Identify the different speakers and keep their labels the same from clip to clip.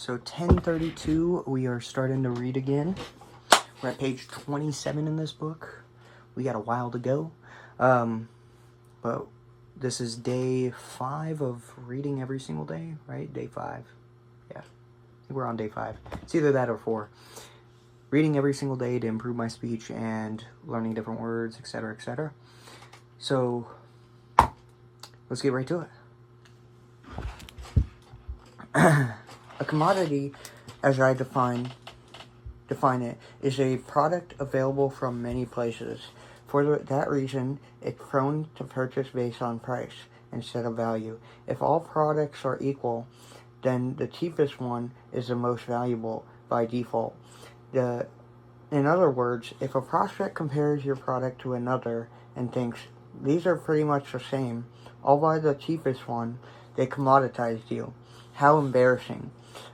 Speaker 1: So 1032, we are starting to read again. We're at page 27 in this book. We got a while to go. But this is day 5 of reading every single day, right? Day 5. Yeah, I think we're on day 5. It's either that or 4. Reading every single day to improve my speech and learning different words, etc., etc. So, let's get right to it. A commodity, as I define it, is a product available from many places. For that reason, it's prone to purchase based on price instead of value. If all products are equal, then the cheapest one is the most valuable by default. In other words, if a prospect compares your product to another and thinks, these are pretty much the same, I'll buy the cheapest one, they commoditized you. How embarrassing.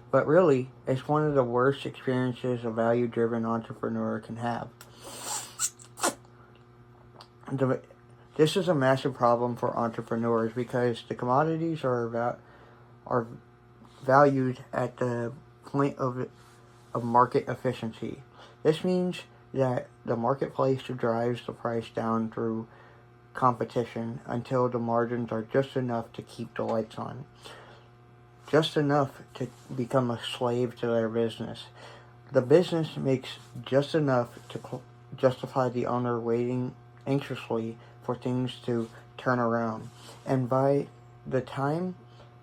Speaker 1: But really, it's one of the worst experiences a value-driven entrepreneur can have. This is a massive problem for entrepreneurs because the commodities are valued at the point of market efficiency. This means that the marketplace drives the price down through competition until the margins are just enough to keep the lights on. Just enough to become a slave to their business. The business makes just enough to justify the owner waiting anxiously for things to turn around. And by the time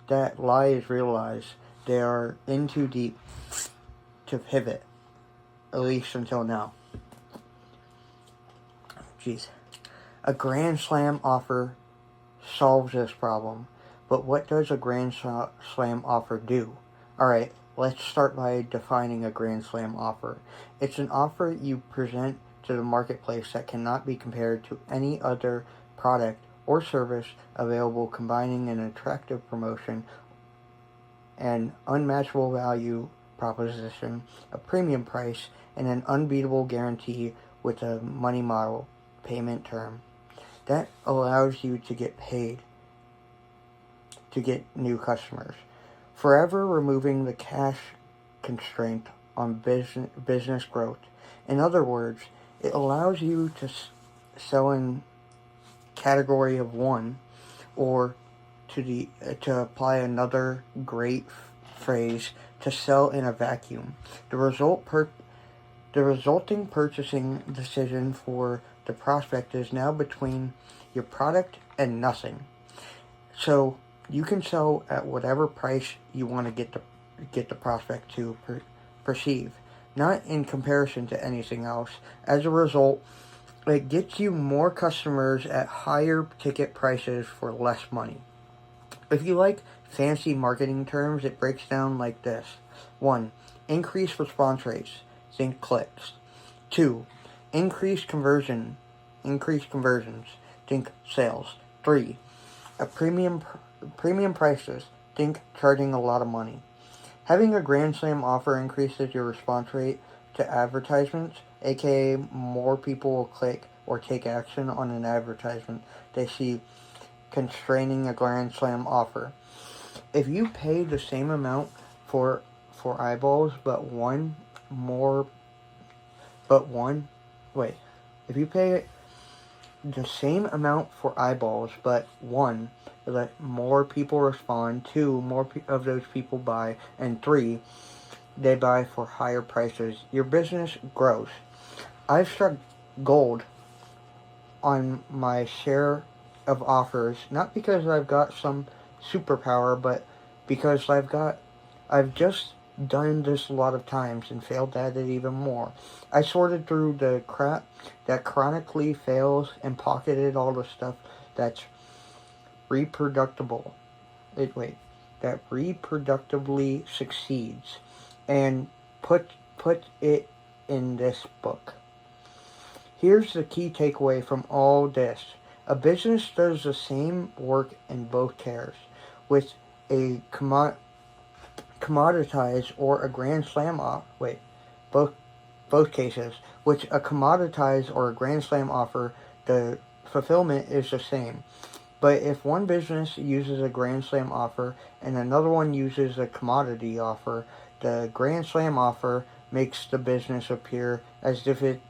Speaker 1: that lie is realized, they are in too deep to pivot, at least until now. Jeez. A Grand Slam offer solves this problem. But what does a Grand Slam offer do? Alright, let's start by defining a Grand Slam offer. It's an offer you present to the marketplace that cannot be compared to any other product or service available, combining an attractive promotion, an unmatchable value proposition, a premium price, and an unbeatable guarantee with a money model payment term. That allows you to get paid to get new customers, forever removing the cash constraint on business growth. In other words, it allows you to sell in category of one, or to apply another great phrase, to sell in a vacuum. The resulting purchasing decision for the prospect is now between your product and nothing. So you can sell at whatever price you want to get the prospect to perceive, not in comparison to anything else. As a result, it gets you more customers at higher ticket prices for less money. If you like fancy marketing terms, it breaks down like this. 1. Increased response rates. Think clicks. 2. Increased conversions. Think sales. 3. A premium prices. Think charging a lot of money. Having a Grand Slam offer increases your response rate to advertisements, aka more people will click or take action on an advertisement they see constraining a Grand Slam offer. If you pay the same amount for eyeballs, if you pay the same amount for eyeballs, but 1, that more people respond, 2, more of those people buy, and 3, they buy for higher prices, your business grows. I've struck gold on my share of offers, not because I've got some superpower, but because I've just done this a lot of times and failed at it even more. I sorted through the crap that chronically fails and pocketed all the stuff that's reproducibly succeeds, and put it in this book. Here's the key takeaway from all this. A business does the same work in both cases, with a commoditized or a Grand Slam both cases, which a commoditized or a Grand Slam offer, the fulfillment is the same. But if one business uses a Grand Slam offer and another one uses a commodity offer, the Grand Slam offer makes the business appear as if it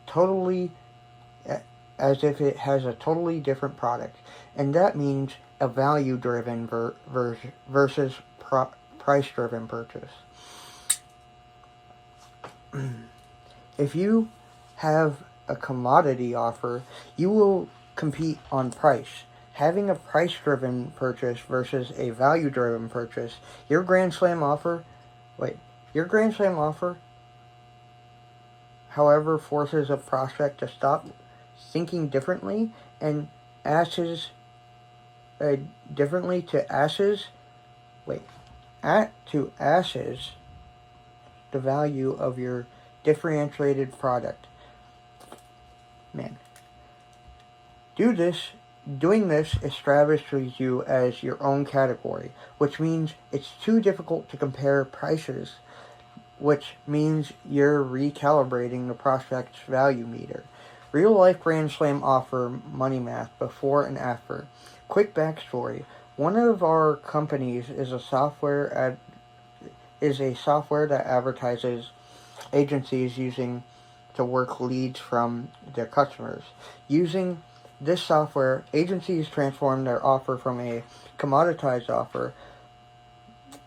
Speaker 1: has a totally different product, and that means a value-driven versus price-driven purchase. If you have a commodity offer, you will compete on price. Having a price-driven purchase versus a value-driven purchase, your Grand Slam offer, however, forces a prospect to stop thinking differently and asses differently to asses the value of your differentiated product. Man, doing this establishes you as your own category, which means it's too difficult to compare prices, which means you're recalibrating the prospect's value meter. Real life Grand Slam offer money math before and after. Quick backstory. One of our companies is a software that advertises agencies using to work leads from their customers. Using this software, agencies transform their offer from a commoditized offer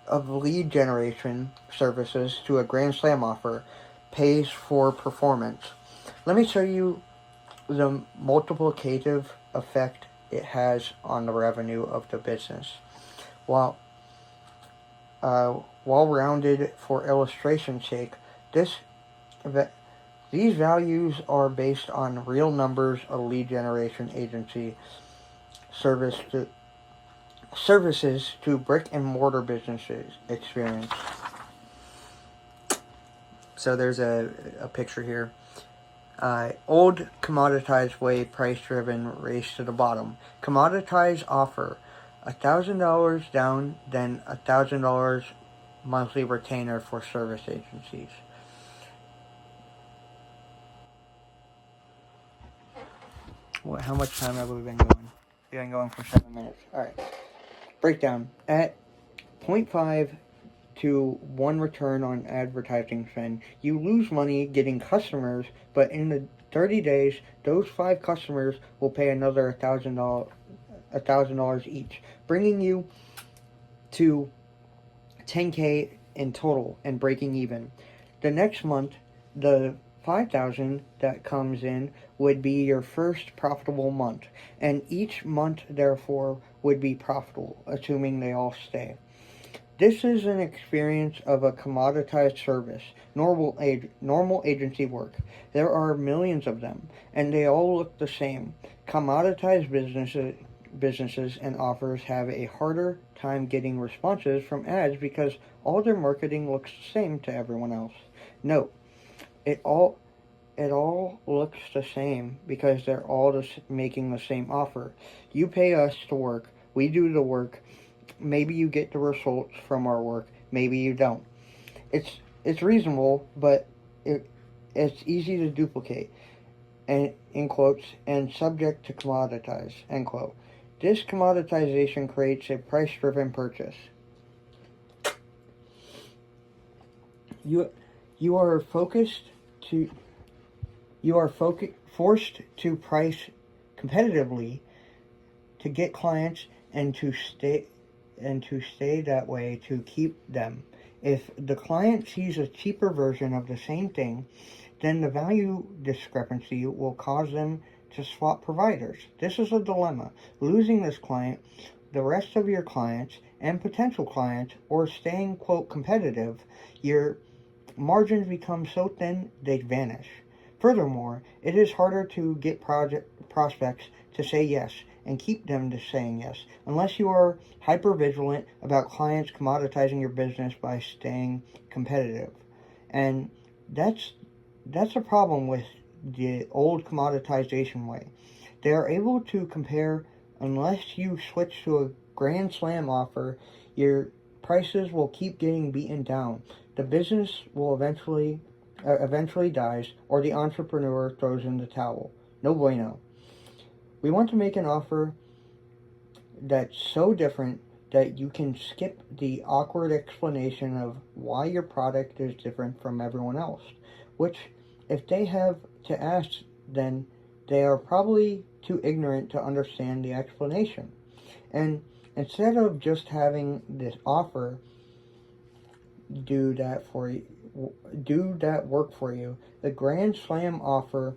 Speaker 1: of lead generation services to a Grand Slam offer, pays for performance. Let me show you the multiplicative effect it has on the revenue of the business. While rounded for illustration's sake, these values are based on real numbers a lead generation agency services to brick and mortar businesses experience. So there's a picture here. Old commoditized way, price-driven, race to the bottom. Commoditized offer, $1,000 down, then $1,000 monthly retainer for service agencies. How much time have we been going? We've been going for 7 minutes. Alright. Breakdown. At 0.5 to 1 return on advertising spend, you lose money getting customers, but in the 30 days, those 5 customers will pay another $1,000 each, bringing you to $10K in total and breaking even. The next month, the $5,000 that comes in would be your first profitable month, and each month therefore would be profitable, assuming they all stay. This is an experience of a commoditized service, normal agency work. There are millions of them, and they all look the same. Commoditized businesses and offers have a harder time getting responses from ads because all their marketing looks the same to everyone else. Note, it all looks the same because they're all making the same offer. You pay us to work, we do the work. Maybe you get the results from our work, maybe you don't. It's reasonable, but it's easy to duplicate, and in quotes, and subject to commoditize, end quote. This commoditization creates a price-driven purchase. You are forced to price competitively to get clients and to stay that way to keep them. If the client sees a cheaper version of the same thing, then the value discrepancy will cause them to swap providers. This is a dilemma. Losing this client, the rest of your clients, and potential clients, or staying, quote, competitive, your margins become so thin they vanish. Furthermore, it is harder to get prospects to say yes and keep them to saying yes, unless you are hyper-vigilant about clients commoditizing your business by staying competitive. And that's a problem with the old commoditization way. They are able to compare. Unless you switch to a Grand Slam offer, your prices will keep getting beaten down. The business will eventually dies, or the entrepreneur throws in the towel. No bueno. We want to make an offer that's so different that you can skip the awkward explanation of why your product is different from everyone else, which, if they have to ask, then they are probably too ignorant to understand the explanation. And instead of just having this offer do that for you, do that work for you, the Grand Slam offer,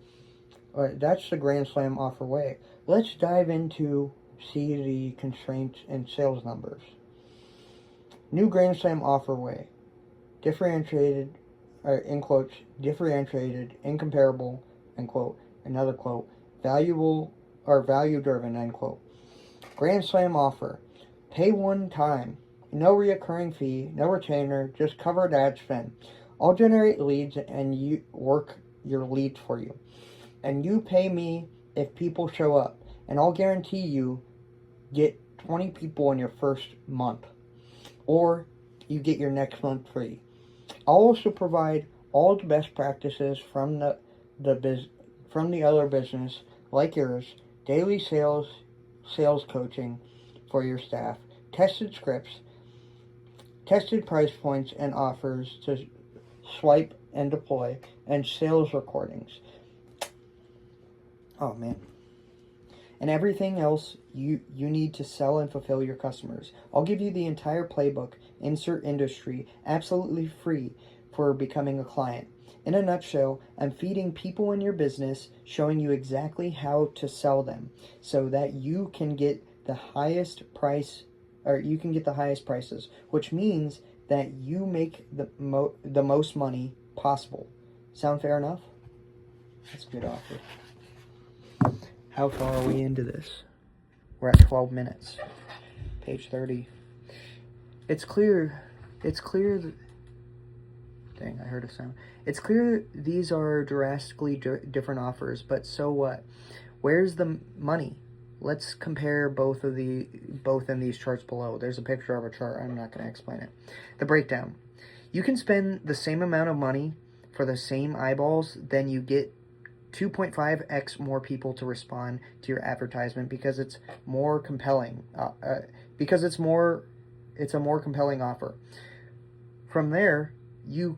Speaker 1: or that's the Grand Slam offer way. Let's dive into see the constraints and sales numbers. New Grand Slam offer way. Differentiated, in quotes, differentiated, incomparable, end quote, another quote, valuable or value driven, end quote. Grand Slam offer. Pay one time. No reoccurring fee, no retainer, just covered ad spend. I'll generate leads and you work your leads for you. And you pay me if people show up. And I'll guarantee you get 20 people in your first month. Or you get your next month free. I'll also provide all the best practices from the other business like yours, daily sales coaching for your staff, tested scripts, tested price points and offers to swipe and deploy, and sales recordings. Oh man. And everything else you need to sell and fulfill your customers. I'll give you the entire playbook, insert industry, absolutely free for becoming a client. In a nutshell, I'm feeding people in your business, showing you exactly how to sell them so that you can get the highest price, or you can get the highest prices, which means that you make the most money possible. Sound fair enough? That's a good offer. How far are we into this? We're at 12 minutes. Page 30. It's clear that... Dang, I heard a sound. It's clear these are drastically different offers, but so what? Where's the money? Let's compare both in these charts below. There's a picture of a chart. I'm not going to explain it. The breakdown. You can spend the same amount of money for the same eyeballs, then you get 2.5x more people to respond to your advertisement because it's more compelling. Because it's a more compelling offer. From there, you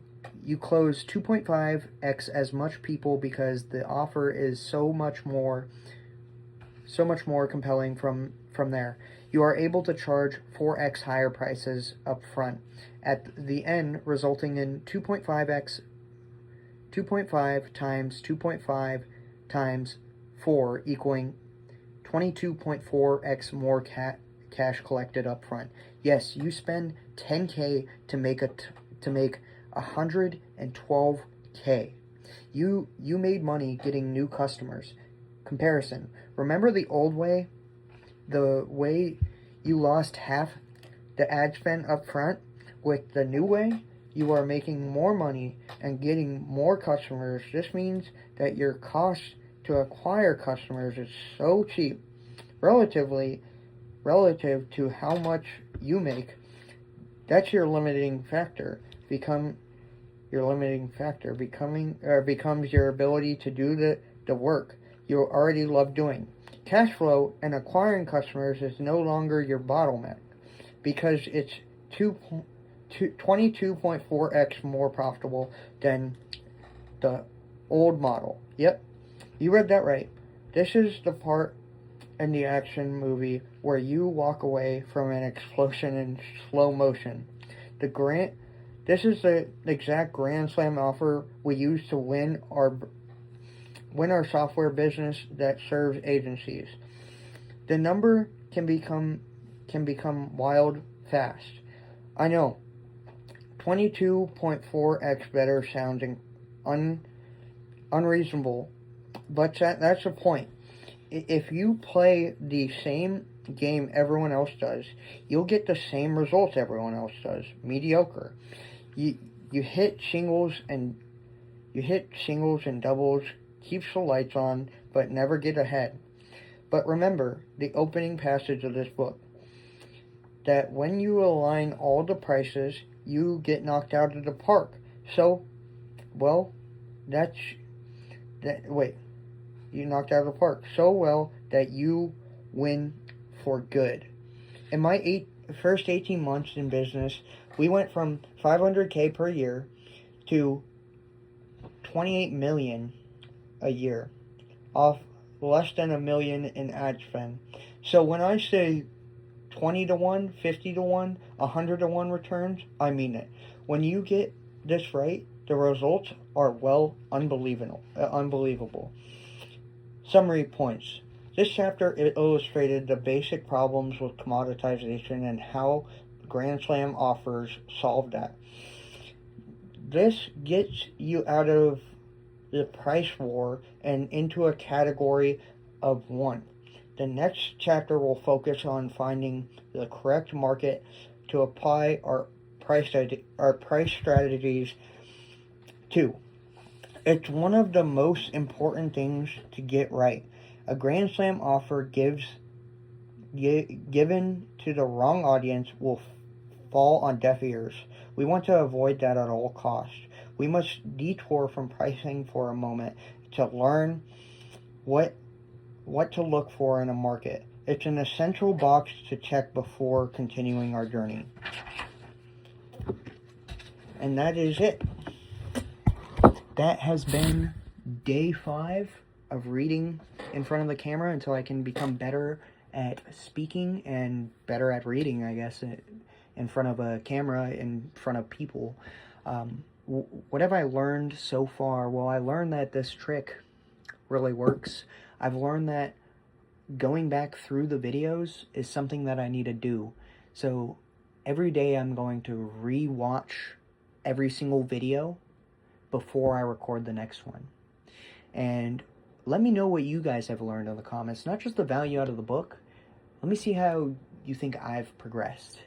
Speaker 1: close 2.5x as much people because the offer is so much more compelling from there. You are able to charge 4x higher prices up front at the end, resulting in 2.5 times 2.5 times 4 equaling 22.4x more cash collected up front. Yes, you spend 10K to make 112K. You made money getting new customers. Comparison. Remember the old way? The way you lost half the ad spend up front? With the new way, you are making more money and getting more customers. This means that your cost to acquire customers is so cheap relative to how much you make. That's your limiting factor. Becomes your ability to do the work you already love doing. Cash flow and acquiring customers is no longer your bottleneck because it's 22.4x more profitable than the old model. Yep, you read that right. This is the part in the action movie where you walk away from an explosion in slow motion. This is the exact Grand Slam offer we use to win our software business that serves agencies. The number can become wild fast. I know. 22.4x better sounds unreasonable, but that's the point. If you play the same game everyone else does, you'll get the same results everyone else does. Mediocre. You hit singles and doubles, keeps the lights on, but never get ahead. But remember the opening passage of this book, that when you align all the prices, you get knocked out of the park. So, well, you knocked out of the park so well that you win for good. In my first 18 months in business, we went from $500K per year to $28 million a year off less than $1 million in ad spend. So when I say 20 to 1, 50 to 1, 100 to 1 returns, I mean it. When you get this right, the results are unbelievable. Summary points. This chapter illustrated the basic problems with commoditization and how Grand Slam offers solve that. This gets you out of the price war and into a category of one. The next chapter will focus on finding the correct market to apply our price strategies to. It's one of the most important things to get right. A Grand Slam offer given to the wrong audience will fall on deaf ears. We want to avoid that at all costs. We must detour from pricing for a moment to learn what to look for in a market. It's an essential box to check before continuing our journey. And that is it. That has been day 5 of reading in front of the camera until I can become better at speaking and better at reading, I guess, in front of a camera, in front of people. What have I learned so far? Well, I learned that this trick really works. I've learned that going back through the videos is something that I need to do. So every day I'm going to re-watch every single video before I record the next one. And let me know what you guys have learned in the comments, not just the value out of the book. Let me see how you think I've progressed.